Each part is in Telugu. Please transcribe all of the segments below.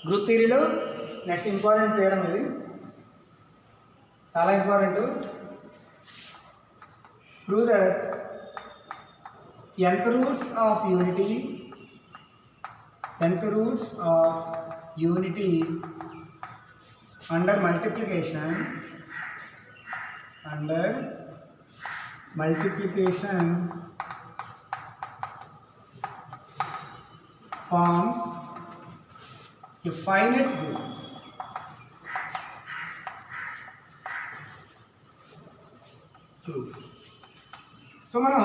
గ్రూప్ థియరీలో నెక్స్ట్ ఇంపార్టెంట్ థియరం ఇది, చాలా important. Prove that nth roots of unity under multiplication forms a finite group. So మనం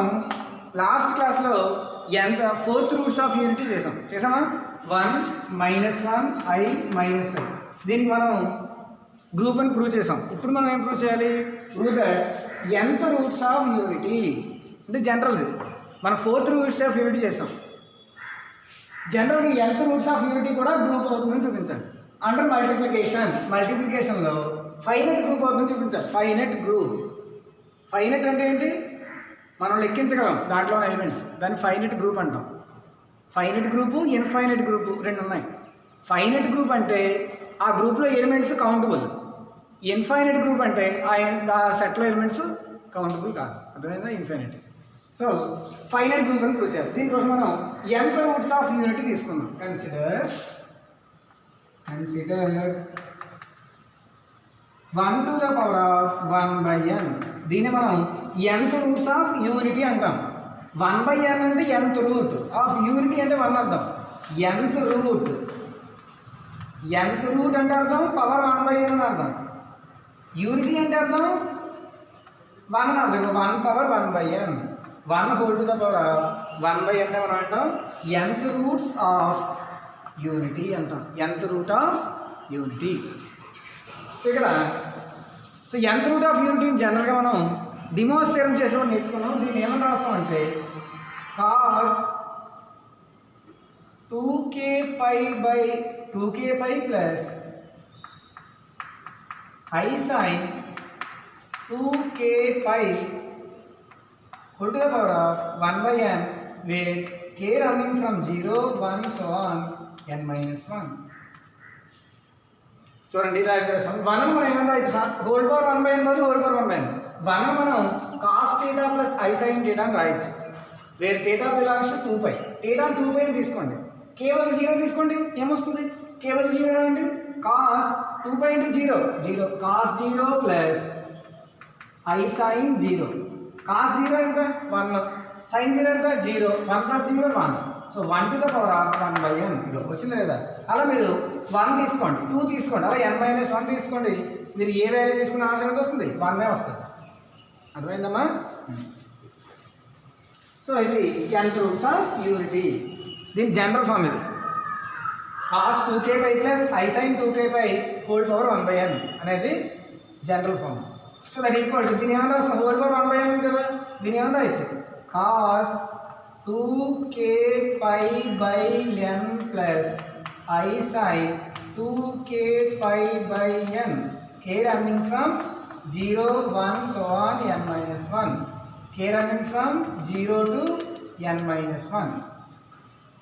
లాస్ట్ క్లాస్లో ఎంత ఫోర్త్ రూట్స్ ఆఫ్ యూనిటీ చేసామా 1 -1 i -i. దీనికి మనం గ్రూప్ అని ప్రూవ్ చేసాం. ఇప్పుడు మనం ఏం ప్రూవ్ చేయాలి? ప్రూవ్ దట్ ఎంత రూట్స్ ఆఫ్ యూనిటీ అంటే జనరల్ది మనం ఫోర్త్ రూట్స్ ఆఫ్ యూనిటీ చేసాం. జనరల్గా ఎంత రూట్స్ ఆఫ్ యూనిటీ కూడా గ్రూప్ అవుతుందని చూపించాలి. అండర్ మల్టిప్లికేషన్లో ఫైనట్ గ్రూప్ అవుతుందని చూపించాలి. ఫైనట్ అంటే ఏంటి? మనం లెక్కించగలం దాంట్లో ఎలిమెంట్స్, దాన్ని ఫైనట్ గ్రూప్ అంటాం. ఫైనట్ గ్రూపు ఇన్ఫైనట్ గ్రూపు రెండు ఉన్నాయి. ఫైనట్ గ్రూప్ అంటే ఆ గ్రూప్లో ఎలిమెంట్స్ కౌంటబుల్. ఇన్ఫైనట్ గ్రూప్ అంటే ఆ సెట్లో ఎలిమెంట్స్ కౌంటబుల్ కాదు. అర్థమైందా? ఇన్ఫైనట్. సో ఫైనట్ గ్రూప్ అని ప్రూవ్ చేయాలి. దీనికోసం మనం ఎంత రూట్స్ ఆఫ్ యూనిటీ తీసుకుందాం. Consider 1 to the power of 1/n. దీన్ని మనం nth రూట్స్ ఆఫ్ యూనిటీ అంటాం. 1/n అంటే nth రూట్ ఆఫ్ యూనిటీ అంటే 1 అర్థం. nth రూట్ అంటే అర్థం పవర్ 1/n అని అర్థం. యూనిటీ అంటే అర్థం 1 అని అర్థం. 1 power 1/n, 1 whole to the power of 1/n మనం అంటాం nth రూట్స్ ఆఫ్ యూనిటీ అంటాం. nth root of unity. So ఇక్కడ nth రూట్ ఆఫ్ యూనిటీని జనరల్గా మనం డిమోస్ థియరం చేసేవాళ్ళు నేర్చుకున్నాం. దీన్ని ఏమని రాస్తామంటే cos 2k pi plus I sin 2k pi whole to the power of 1/n where k running from 0, 1 so on n minus 1. చూడండి ఇది రాయొచ్చు. 1 మనం ఏమన్నా రాయొచ్చు? హోల్ పవర్ 1/n బదులు హోల్ పవర్ 1/n. 1 మనం cos θ ప్లస్ I sin θ అని రాయొచ్చు. Wear θ belongs to 2π. θ 2π అని తీసుకోండి. కేవలం 0 తీసుకోండి, ఏమొస్తుంది? కేవలం 0 రాయండి. cos 2π into 0 cos 0 plus I sin 0. cos 0 ఎంత? 1. sin 0 ఎంత? 0. 1 plus 0 1. So 1 to the power of 1/n. ఇదో వచ్చింది లేదా? అలా మీరు 1 తీసుకోండి, 2 తీసుకోండి, అలా n-1 తీసుకోండి. మీరు ఏ వాల్యూ తీసుకున్న ఆన్సర్ ఎంత వస్తుంది? 1 వస్తుంది. అర్థమైందమ్మా? సో ఇది nth రూట్స్ ఆఫ్ యూనిటీ. దీని జనరల్ ఫామ్ ఇది. cos 2k pi plus I sin 2k pi whole power 1/n అనేది general form. So that equal to దీని ఏమన్నా రాస్తాం? హోల్ పవర్ 1/n కదా, దీని ఏమన్నా రాయొచ్చు cos 2k pi by n plus I sin 2k pi by n. k running from 0, 1 so on n minus 1. k running from 0 to n minus 1.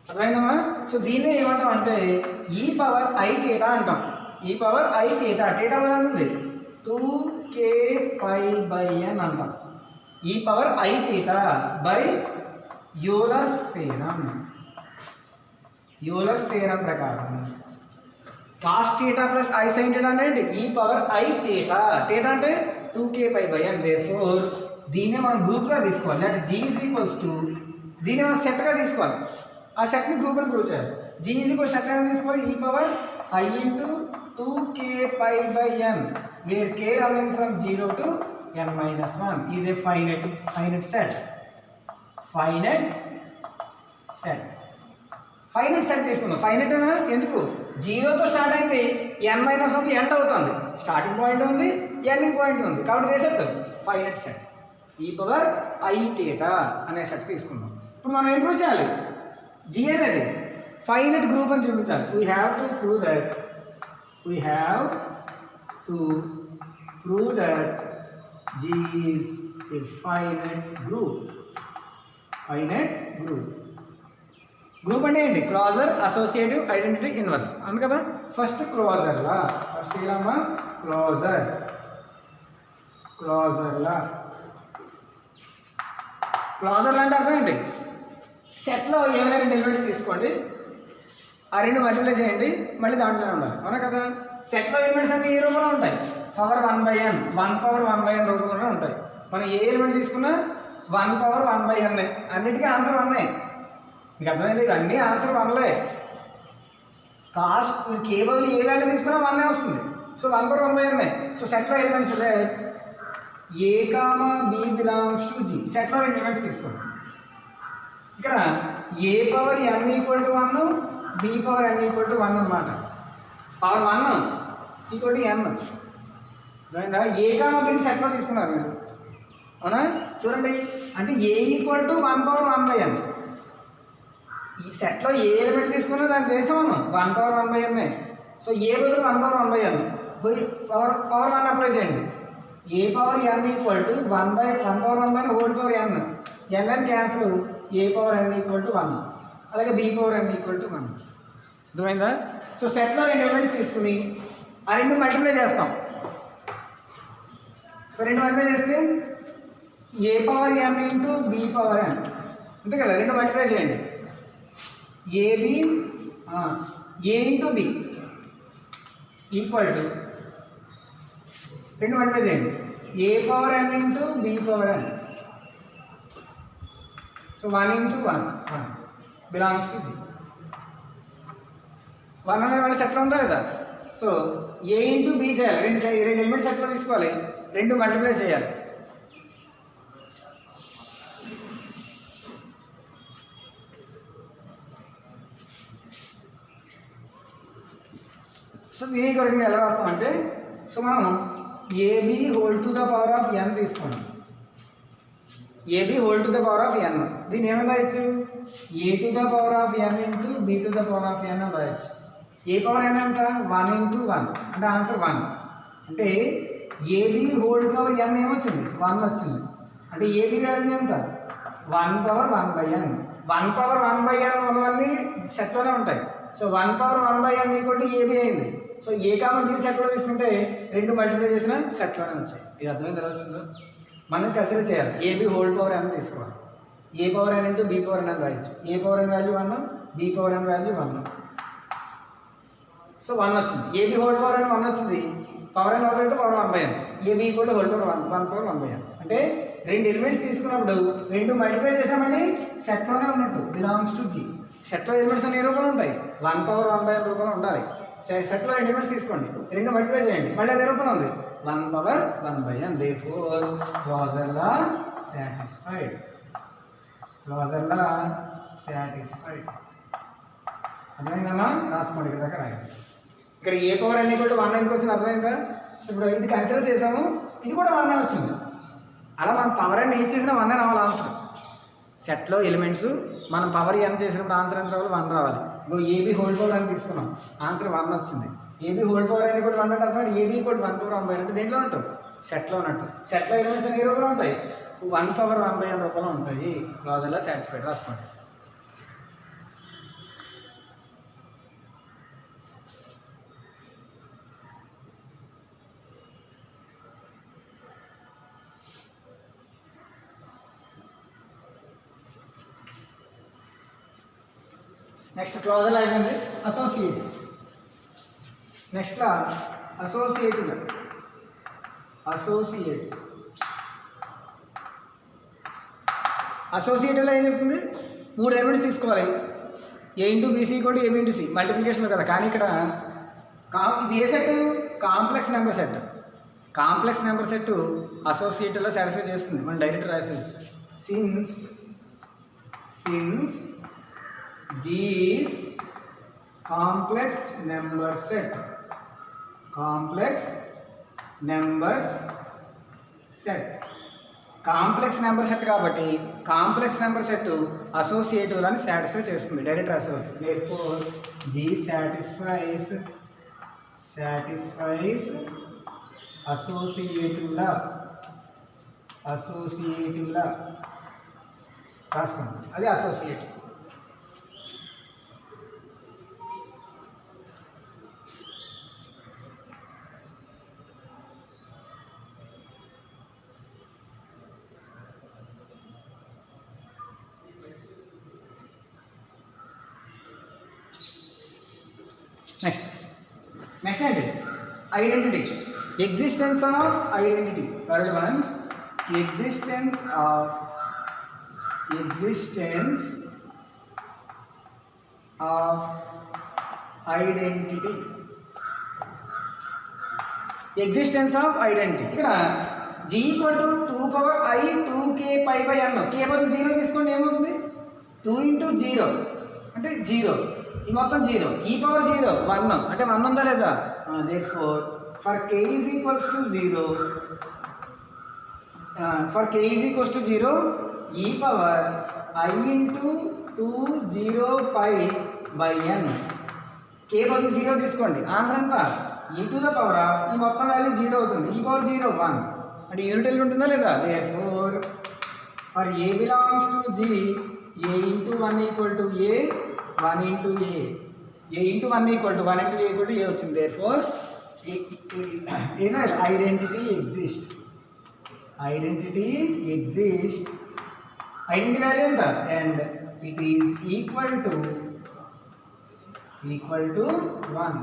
అర్థమైందమ్మా? సో దీన్నే ఏమంటాం అంటే e పవర్ I θ అంటాం. e పవర్ I θ ఉంది 2k pi by n అంటాం. e power I θ by Euler's theorem ప్రకారం cos θ ప్లస్ I sin θ అంటే e పవర్ I θ. θ అంటే 2k pi by n. therefore దీన్నే మనం గ్రూప్గా తీసుకోవాలి. That g is equals to దీన్ని మనం సెట్గా తీసుకోవాలి. ఆ సెట్ని గ్రూప్ అని ప్రూవ్ చేయాలి. g is equals సెట్ అని తీసుకోవాలి. e power I into 2k pi by n where k running from 0 to n minus 1 is a finite set. Finite set తీసుకుందాం. ఫైనట్ అయినా ఎందుకు? 0తో స్టార్ట్ అయితే n-1 ఎండ్ అవుతుంది. స్టార్టింగ్ పాయింట్ ఉంది, ఎండింగ్ పాయింట్ ఉంది, కాబట్టి ఇదే set finite set. e power I θ అనే సెట్ తీసుకుందాం. ఇప్పుడు మనం ఏం ప్రూవ్ చేయాలి? g అనేది ఫైనట్ గ్రూప్ అని చూపించాలి. We have to prove that g is a finite group. Group అంటే ఏంటి? క్లాజర్, అసోసియేటివ్, ఐడెంటిటీ, ఇన్వర్స్ అవును కదా. ఫస్ట్ క్లాజర్లా, ఫస్ట్ ఏమమ్మా క్లాజర్, క్లాజర్లా. క్లాజర్లు అంటే అర్థం ఏంటి? సెట్లో ఏమైనా 2 ఎలిమెంట్స్ తీసుకోండి, ఆ 2 మల్టిప్లై చేయండి, మళ్ళీ దాంట్లోనే ఉండాలి అవునా కదా. సెట్లో ఎలిమెంట్స్ అన్ని ఏ రూపంలో ఉంటాయి? పవర్ 1/n, 1 పవర్ 1/n రూపంలో ఉంటాయి. మనం ఏ ఎలిమెంట్ తీసుకున్నా 1 పవర్ 1/n, అన్నిటికీ ఆన్సర్ 1. మీకు అర్థమైంది? ఇవన్నీ ఆన్సర్ 1లే. కాస్ట్ కేవలం ఏ వాల్యూ తీసుకున్నా 1 వస్తుంది. So 1 power 1/n. సో సెట్లో elements A comma B belongs to G. సెట్లో 2 ఎలిమెంట్స్ తీసుకోండి. ఇక్కడ A power n equal to 1, B power n equal to 1 అనమాట. Power 1 equal to n. అర్థమైందా? ఏ కామా బిని సెట్లో తీసుకున్నారు మీరు అవునా. చూడండి, అంటే ఏ ఈక్వల్ టు 1 పవర్ 1/n. ఈ సెట్లో ఏ ఎలిమెంట్ తీసుకున్నా దాన్ని చేసాము 1 పవర్ 1/n. సో ఏ బదులు 1 పవర్ 1/n, పవర్ 1 అప్లై చేయండి. A power n equal to 1 power 1/n whole power n. n cancel, A power n equal to 1, అలాగే B power n equal to 1. అర్థమైందా? సో సెట్లో 2 ఎలిమెంట్స్ తీసుకుని ఆ 2 మల్టిప్లై చేస్తాం. సో 2 మల్టిప్లై చేస్తే A power n into B power n అంతే కదా. 2 మల్టిప్లై చేయండి. A B A into B equal to 2 multiply చేయండి. A power n into B power n. So 1 into 1 belongs to G. 1 అనేది మన సెట్లో ఉందా లేదా. సో ఏ ఇంటూ బి చేయాలి, 2 ఎలిమెంట్స్ సెట్లో తీసుకోవాలి, 2 మల్టిప్లై చేయాలి. సో దీని కొరకు ఎలా రాస్తామంటే, సో మనం A B whole to the power of n తీసుకోండి. A B whole to the power of n, దీన్ని ఏమైనా రాయొచ్చు? A to the power of n into B to the power of n అని రాయొచ్చు. ఏ పవర్ n ఎంత? 1 ఇంటూ 1 అంటే ఆన్సర్ 1. అంటే ఏబి హోల్ పవర్ n ఏమొచ్చింది? 1 వచ్చింది. అంటే ఏబి వాల్యూ ఎంత? 1 పవర్ 1/n. 1 పవర్ 1/n ఉన్నవన్నీ సెట్లోనే ఉంటాయి. So 1 power 1/n equal to A B అయింది. సో ఏ కామా బి సెట్లో తీసుకుంటే 2 మల్టిప్లై చేసిన సెట్లోనే వచ్చాయి. ఇది అర్థమైంది ఎలా వచ్చిందో. మనం కన్సిడర్ చేయాలి. ఏబి హోల్ పవర్ n తీసుకోవాలి. A power n into B power n అని రాయొచ్చు. A power n value 1, B power n value 1. So 1 వచ్చింది. ఏబి హోల్ పవర్ n 1 వచ్చింది. పవర్ n వదిలితే power 1/n. A B equal to whole power 1 power 1/n. అంటే 2 ఎలిమెంట్స్ తీసుకున్నప్పుడు 2 మల్టిప్లై చేసామండి సెట్లోనే ఉన్నట్టు, బిలాంగ్స్ టు జీ. సెట్లో ఎలిమెంట్స్ అనే రూపంలో ఉంటాయి, 1 పవర్ 1/n రూపంలో ఉండాలి. సెట్లో 2 ఎలిమెంట్స్ తీసుకోండి, 2 మల్టిప్లై చేయండి, మళ్ళీ అదే రూపంలో ఉంది 1 పవర్ 1/n. therefore క్లాజర్ లా సాటిస్ఫైడ్. క్లాజర్ లా సాటిస్ఫైడ్. అర్థమైందమ్మా? రాసుకోండి ఇక్కడ దాకా రాయండి. ఇక్కడ A power n equal to 1 ఎందుకు వచ్చింది అర్థమైందా? ఇప్పుడు ఇది కన్సిడర్ చేసాము, ఇది కూడా 1 వచ్చింది. అలా మనం పవర్ n ఏది చేసినా 1 రావాలి ఆన్సర్. సెట్లో ఎలిమెంట్స్ మనం పవర్ n చేసినప్పుడు ఆన్సర్ ఎంత రావాలి? 1 రావాలి. ఇప్పుడు ఏబి హోల్ పవర్ అని తీసుకున్నాం, ఆన్సర్ 1 వచ్చింది. A B whole power n equal 1 అంటే అర్థం ఏబి ఈక్వల్ 1 పవర్ 1/n అంటే దేంట్లో ఉంటాం? సెట్లో ఉన్నట్టు. సెట్లో ఎలిమెంట్స్ ఏ రూపంలో ఉంటాయి? 1 పవర్ 1/n రూపంలో ఉంటాయి. క్లాజర్లో సాటిస్ఫైడ్ రాసుకోండి. నెక్స్ట్ క్లాజర్ అయిపోయింది. అసోసియేట్. Next associative. అసోసియేటివ్లో ఏం చెప్తుంది? 3 ఎలిమెంట్స్ తీసుకోవాలి. A into B C equal to A B into C multiplication కదా. కానీ ఇక్కడ ఇది ఏ set? Complex number set. Complex number set అసోసియేటివ్లో సాటిస్ఫై చేస్తుంది. మనం డైరెక్ట్ రాసేది since G is complex number set. Complex number set కాబట్టి కాంప్లెక్స్ నెంబర్ సెట్ అసోసియేటివ్ అని సాటిస్ఫై చేస్తుంది. డైరెక్ట్ రాసేవచ్చు. therefore G satisfies అసోసియేటివ్ లా రాసుకోండి. అది అసోసియేటివ్. నెక్స్ట్ ఏంటి identity existence of identity third one existence of identity existence of identity ఇక్కడ g equal to 2 power i 2k pi by n k బదులు 0 తీసుకోండి ఏమవుతుంది 2 ఇంటూ 0 అంటే 0 ఈ మొత్తం 0 ఈ పవర్ 0 1 అంటే 1 ఉందా లేదా therefore for k is equals to 0 for k is equals to 0 e power I into 2 0 pi by n k బదులు 0 తీసుకోండి ఆన్సర్ ఎంత e to the power of ఈ మొత్తం వాల్యూ 0 అవుతుంది e పవర్ 0 1 అంటే యూనిట్ ఎలిమెంట్ ఉంటుందా లేదా therefore for a belongs to g a into 1 equal to a 1 into a into 1 equal to 1 into a equal to a వచ్చింది therefore identity exists identity value ఎంత and it is equal to 1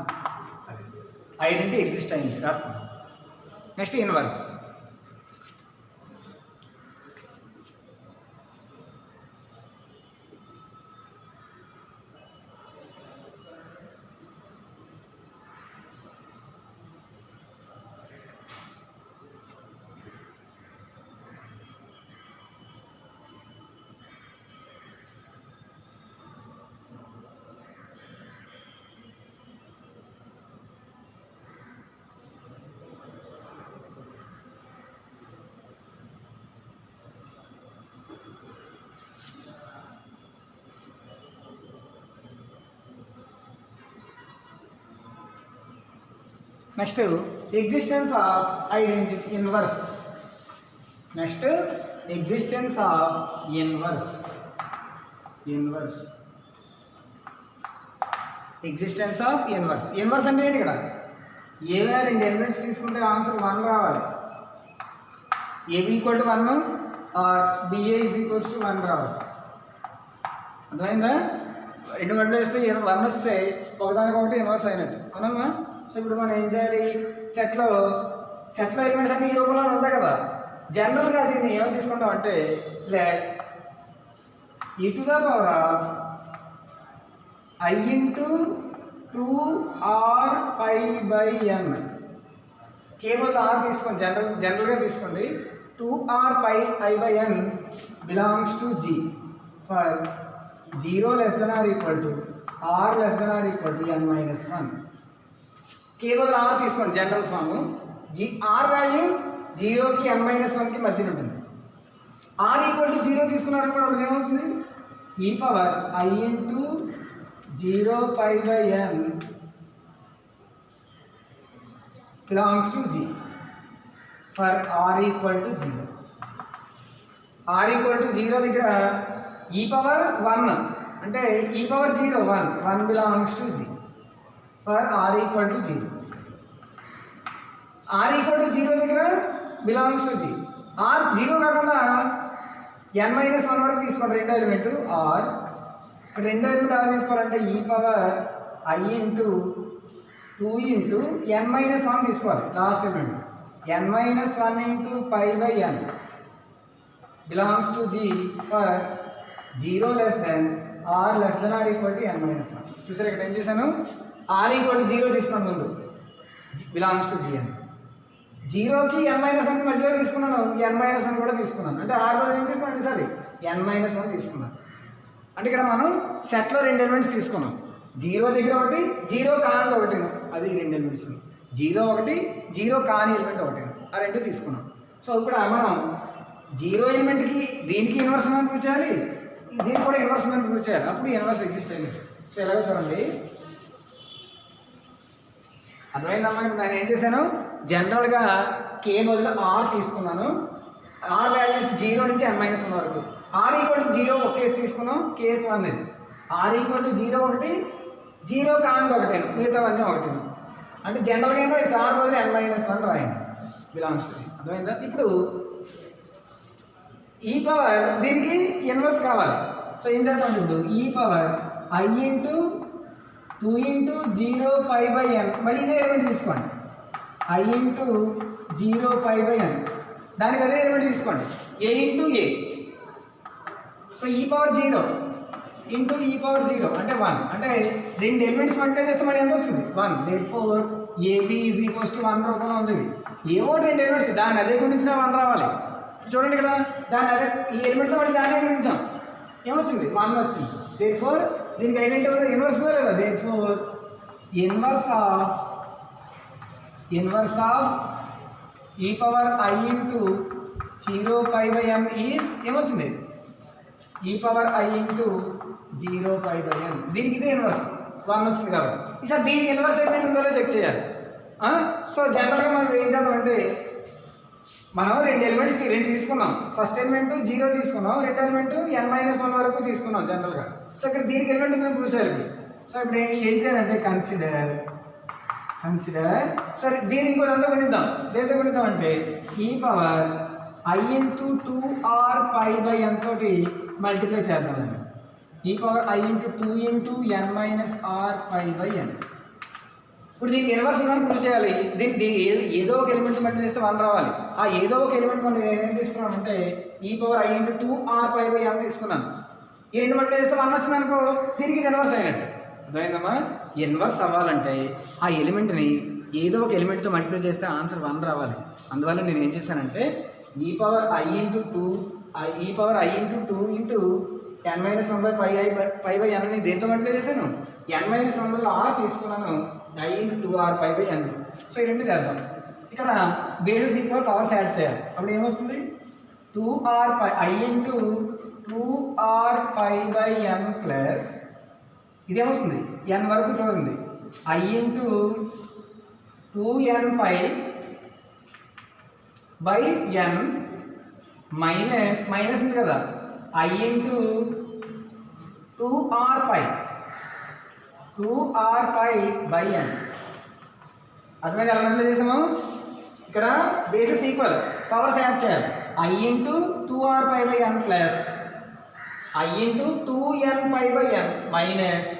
identity exist అయింది రాసుకుందాం next inverse next existence of identity inverse next existence of existence of inverse అంటే ఏంటి ఇక్కడ ఏవైనా రెండు ఎలిమెంట్స్ తీసుకుంటే ఆన్సర్ 1 రావాలి A B equal to 1 or B A is equals to 1 రావాలి అర్థమైందా రెండు గంటలు వేస్తే 1 వస్తే ఒకదానికొకటి ఇన్వర్స్ అయినట్టు అవునమ్మా సో ఇప్పుడు మనం ఏం చేయాలి సెట్లో ఎలిమెంట్స్ అన్ని ఈ రూపంలో ఉంటాయి కదా జనరల్గా దీన్ని ఏమని తీసుకుంటాం అంటే let e to the power of I into 2r pi by n కేవలం r తీసుకోండి జనరల్గా తీసుకోండి 2r pi I by n belongs to g for 0 less than or equal to r less than or equal to n minus 1 కేవలం r తీసుకోండి జనరల్ ఫామ్ r వాల్యూ 0కి n మైనస్ 1కి మధ్యన ఉంటుంది r ఈక్వల్ టు 0 తీసుకున్నారనుకో అప్పుడు ఏమవుతుంది e power I into 0 pi by n belongs to g for r equal to 0 r equal to 0 దగ్గర e పవర్ 1 అంటే e power 0 1 belongs to g for r equal to 0 r equal to 0 దగ్గర బిలాంగ్స్ టు g r 0 కాకుండా n మైనస్ 1 వరకు తీసుకోండి రెండో ఎలిమెంట్ r రెండో ఎలిమెంట్ r తీసుకోవాలంటే e power I into 2 into n minus 1 తీసుకోవాలి last element n minus 1 into pi by n belongs to g for 0 less than r less than R equal to n minus 1 చూసారు ఇక్కడ ఏం చేశాను r ఈక్వల్ టు 0 తీసుకున్నాను ముందు బిలాంగ్స్ టు g అని 0కి n మైనస్ 1 మధ్యలో తీసుకున్నాను n మైనస్ 1 కూడా తీసుకున్నాను అంటే r కూడా ఏం తీసుకున్నాను సరే n మైనస్ 1 తీసుకున్నాను అంటే ఇక్కడ మనం సెట్లో రెండు ఎలిమెంట్స్ తీసుకున్నాం 0 దగ్గర ఒకటి 0 కాని ఒకటి అది రెండు ఎలిమెంట్స్ 0 ఒకటి 0 కాని ఎలిమెంట్ ఒకటి ఆ రెండు తీసుకున్నాం సో ఇప్పుడు మనం 0 ఎలిమెంట్కి దీనికి ఇన్వర్స్ ఉందని ప్రూవ్ చేయాలి దీనికి కూడా ఇన్వర్స్ ఉందని ప్రూవ్ చేయాలి అప్పుడు ఇన్వర్స్ ఎగ్జిస్ట్ అయింది సో ఎలాగో చూడండి అర్థమైందమ్మా నేను ఏం చేశాను జనరల్గా k బదులు r తీసుకున్నాను r వాల్యూస్ 0 నుంచి n మైనస్ 1 వరకు r ఈక్వల్ టు 0 ఒక కేసు తీసుకున్నాం కేసు 1 ఇది r ఈక్వల్ టు 0 ఒకటి 0 కాని ఒకటేను మిగతావన్నీ ఒకటేను అంటే జనరల్గా ఏమో ఈ r బదులు n మైనస్ 1 రాయండి బిలాంగ్స్ టు అర్థమైందా ఇప్పుడు ఈ పవర్ దీనికి ఇన్వర్స్ కావాలి సో ఏం చేద్దాం ఇప్పుడు ఈ పవర్ I ఇంటూ 2 ఇంటూ 0 పై బై ఎన్, మళ్ళీ ఇదే ఎలిమెంట్ తీసుకోండి, I into 0 pi by n, దానికి అదే ఎలిమెంట్ తీసుకోండి, A into A. So e power 0 into e power 0 అంటే 1, అంటే రెండు ఎలిమెంట్స్ మల్టిప్లై చేస్తే మళ్ళీ ఎంత వస్తుంది 1. Therefore A B is equals to 1 రూపంలో ఉంది ఇది. ఏవో రెండు ఎలిమెంట్స్ దాన్ని అదే గుణించినా 1 రావాలి. చూడండి కదా, దాన్ని అదే ఈ ఎలిమెంట్తో మళ్ళీ దాన్ని గుణించాం, ఏమొచ్చింది 1 వచ్చింది. దేర్ఫోర్ దీనికి ఐడెంటిటీ కూడా ఇన్వర్స్ కూడా లేదా, therefore inverse of e power I into 0 pi by N is ఏమొచ్చింది e power I into 0 pi by n. దీనికి ఇదే ఇన్వర్స్ 1 వచ్చింది కాబట్టి ఈసారి దీనికి ఇన్వర్స్ ఎలిమెంట్ ఉందో చెక్ చేయాలి. సో జనరల్గా మనం ఏం చేద్దామంటే, మనం రెండు ఎలిమెంట్స్ తీసుకున్నాం. ఫస్ట్ ఎలిమెంట్ 0 తీసుకున్నాం, రెండో ఎలిమెంట్ n-1 వరకు తీసుకున్నాం జనరల్గా. సో ఇక్కడ దీనికి ఎలిమెంట్ మేము ప్రూవ్ చేయాలి. సో ఇప్పుడు ఏం చేయాలంటే కన్సిడర్ సరే దీని ఇంకోదంతా గుణిద్దాం. దేంతో గుణిద్దాం అంటే e power I into 2r pi by n తోటి మల్టిప్లై చేద్దామండి. E power I into 2 into n-r pi by n. ఇప్పుడు దీనికి ఇన్వర్స్ ఉందని ప్రూవ్ చేయాలి. దీనికి ఏదో ఒక ఎలిమెంట్ మల్టిప్లై చేస్తే 1 రావాలి. ఆ ఏదో ఒక ఎలిమెంట్ మనం ఏం తీసుకున్నామంటే e power I into 2r pi by n తీసుకున్నాను. ఈ రెండు మల్టిప్లై చేస్తే 1 వచ్చింది అనుకో, దీనికి ఇది ఇన్వర్స్ అయినట్టు. అర్థమైందమ్మా? ఇన్వర్స్ అవ్వాలంటే ఆ ఎలిమెంట్ని ఏదో ఒక ఎలిమెంట్తో మల్టిప్లై చేస్తే ఆన్సర్ 1 రావాలి. అందువల్ల నేను ఏం చేశానంటే ఈ power I into 2 into n-1 pi by ఎన్ని దేంతో మల్టిప్లై చేశాను, n-1 r తీసుకున్నాను, I into 2r pi by N. So ఈ రెండు చేద్దాం. ఇక్కడ బేసెస్ ఈక్వల్ పవర్స్ యాడ్ చేయాలి. అప్పుడు ఏమొస్తుంది 2r pi I into 2r pi by n plus ఇదేమొస్తుంది n వరకు చూడండి I into 2n pi by n minus ఉంది కదా I into 2r pi by n. అర్థమైంది ఎలా మల్టిప్లై చేసాము? ఇక్కడ బేసెస్ ఈక్వల్ పవర్స్ యాడ్ చేయాలి. I into 2r pi by n plus I into 2n pi by n minus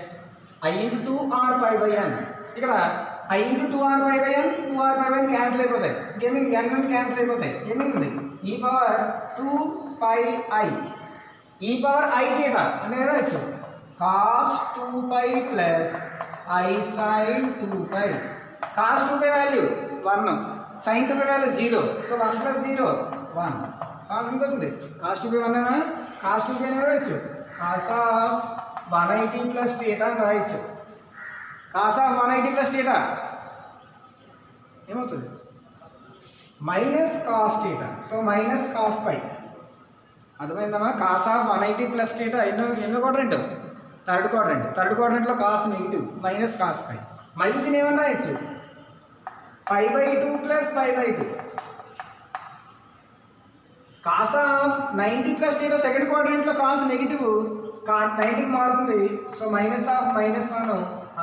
I into 2r pi by n. ఇక్కడ I into 2r pi by n 2r pi by N cancel అయిపోతాయి, ఇంకేమి n క్యాన్సిల్ అయిపోతాయి. ఏమైంది ఈ పవర్ 2 పై I ఈ పవర్ I థీటా అంటే రాయొచ్చు cos 2 pi plus I sine 2 pi. Cos 2 pi value 1, sine 2 pi value 0. So 1 plus 0 1. Answer ఎంత వస్తుంది? కాస్ 2 పై 1 అయినా కాస్ 2 పై రాయొచ్చు కాస్ ఆఫ్ 180 ప్లస్ థీటా అని రాయొచ్చు. కాస్ ఆఫ్ 180 ప్లస్ థీటా ఏమవుతుంది minus cos theta. So minus cos pi. అర్థమైందమ్మా? కాస్ ఆఫ్ 180 ప్లస్ థీటా ఎన్నో క్వాడ్రంట్, థర్డ్ క్వాడ్రంట్లో cos negative minus cos pi. మళ్ళీ దీని ఏమన్నా రాయొచ్చు π/2 plus π/2. Cos of 90 plus theta second క్వాడ్రంట్లో కాస్ నెగిటివ్ 90కి మారుతుంది. So minus of -1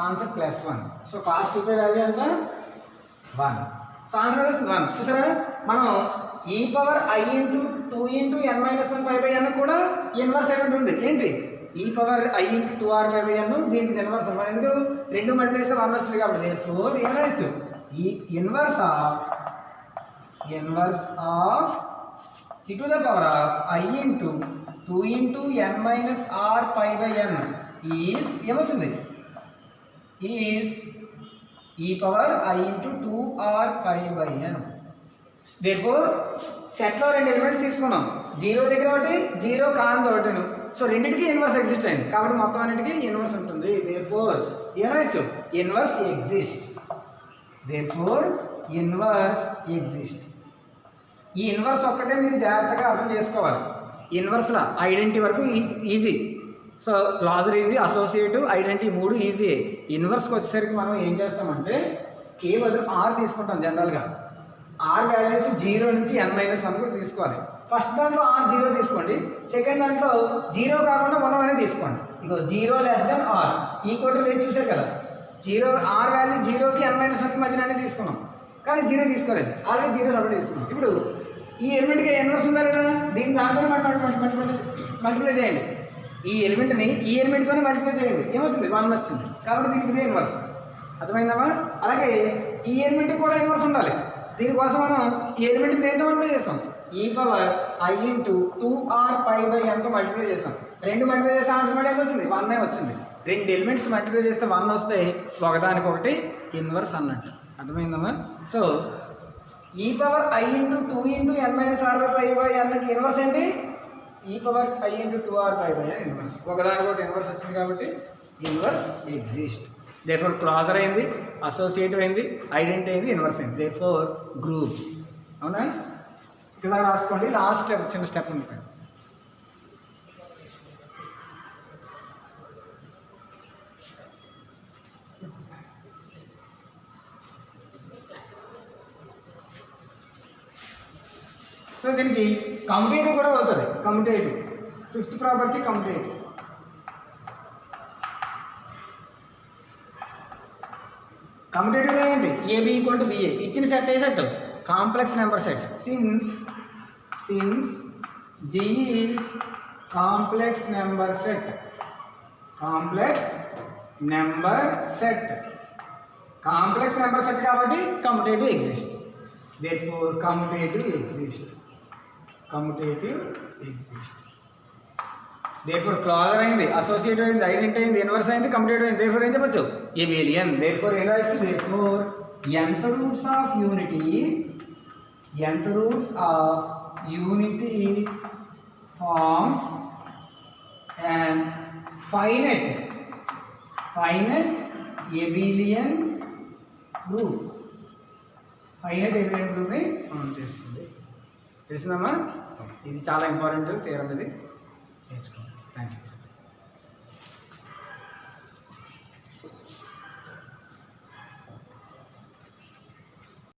answer +1. So cos 2 pi value ఎంత 1. సో ఆన్సర్ వస్తుంది 1. చూసారా, మనం ఈ power I into 2 into n-1 pi by n కూడా ఇన్వర్స్ ఎలిమెంట్ ఉంది. ఏంటి e power I into 2r pi by n, దీనికి ఇన్వర్స్ అన్నమాట. ఎందుకు రెండు మల్టిప్లై చేస్తే 1 వస్తుంది కాబట్టి దేర్ఫోర్ ఏం రాయొచ్చు ఈ inverse of e to the power of I into 2 into n-r pi by N is ఏమొచ్చింది ఈజ్ ఈ power I into 2r pi by N. Therefore సెట్లో రెండు ఎలిమెంట్స్ తీసుకున్నాం, 0 దగ్గర ఒకటి 0 కాన్ ఒకటి. సో రెండింటికి ఇన్వర్స్ ఎగ్జిస్ట్ అయింది కాబట్టి మొత్తం అన్నిటికీ ఇన్వర్స్ ఉంటుంది. దేర్ఫోర్ ఏమనొచ్చు inverse exist. Therefore inverse exist. ఈ ఇన్వర్స్ ఒక్కటే మీరు జాగ్రత్తగా అర్థం చేసుకోవాలి. ఇన్వర్స్లో ఐడెంటిటీ వరకు easy. So closure easy, associative, identity 3 easy. ఇన్వర్స్కి వచ్చేసరికి మనం ఏం చేస్తామంటే ఏ బదులు r తీసుకుంటాం. జనరల్గా r వాల్యూస్ 0 నుంచి n-1 కూడా తీసుకోవాలి. ఫస్ట్ దాంట్లో r 0 తీసుకోండి, సెకండ్ దాంట్లో 0 కాకుండా 1 అనేది తీసుకోండి. ఇగో 0 less than r equal to లేదు చూసారు కదా, 0 r వాల్యూ 0కి n-1కి మధ్యన తీసుకున్నాం, కానీ 0 తీసుకోలేదు, ఆల్రెడీ 0 సపరేట్ తీసుకున్నాం. ఇప్పుడు ఈ ఎలిమెంట్కి ఇన్వర్స్ ఉందా లేదా, దీని దాంట్లో మల్టిప్లై చేయండి. ఈ ఎలిమెంట్ని ఈ ఎలిమెంట్తోనే మల్టిప్లై చేయండి, ఏమొచ్చింది 1 వచ్చింది, కాబట్టి దీనికి ఇదే ఇన్వర్స్. అర్థమైందమ్మా? అలాగే ఈ ఎలిమెంట్ కూడా ఇన్వర్స్ ఉండాలి. దీనికోసం మనం ఈ ఎలిమెంట్ని దేంతో మల్టిప్లై చేస్తాం, e power I into 2r π/nతో మల్టిప్లై చేస్తాం. 2 మల్టిప్లై చేస్తే ఆన్సర్ మళ్ళీ ఎంత వచ్చింది, 1 వచ్చింది. 2 ఎలిమెంట్స్ మల్టిప్లై చేస్తే 1 వస్తే ఒకదానికొకటి ఇన్వర్స్ అన్నట్టు. అర్థమైందమ్మా? So e power I into 2 into n minus r/π/nకి ఇన్వర్స్ ఏంటి, e power I into 2r/π/n inverse. ఒకదానికొకటి ఇన్వర్స్ వచ్చింది కాబట్టి ఇన్వర్స్ ఎగ్జిస్ట్. దేర్ఫోర్ క్లాజర్ అయింది, అసోసియేటివ్ అయింది, ఐడెంటిటీ అయింది, ఇన్వర్స్ అయింది. Therefore group. అవునా? ఇక్కడ రాసుకోండి. లాస్ట్ స్టెప్, చిన్న స్టెప్ ఉంది. సో దీనికి కమ్యూటేటివ్ కూడా అవుతుంది. Commutative 5th property commutative. Commutative ఏంటి, ఏబి ఈక్వల్ టు బిఏ. ఇచ్చిన సెట్ ఏ set, complex number set. Since G is complex number set. Complex number set. Complex number set కాబట్టి commutative exist. Therefore commutative exist. Commutative exist. Therefore closure అయింది, అసోసియేటివ్ అయింది, ఐడెంటిటీ అయింది, ఇన్వర్స్ అయింది, కమ్యూటేటివ్ అయింది. దేర్ఫోర్ ఏం చెప్పచ్చు, ఏబిలియన్. దేర్ఫోర్ ఏం రాయొచ్చు, therefore nth roots of unity, nth roots of unity forms and finite abelian group. Finite abelian గ్రూప్ని మనం చేస్తుంది. తెలిసిందమ్మా? ఇది చాలా ఇంపార్టెంట్ థియరం, ఇది నేర్చుకోండి. Thank you.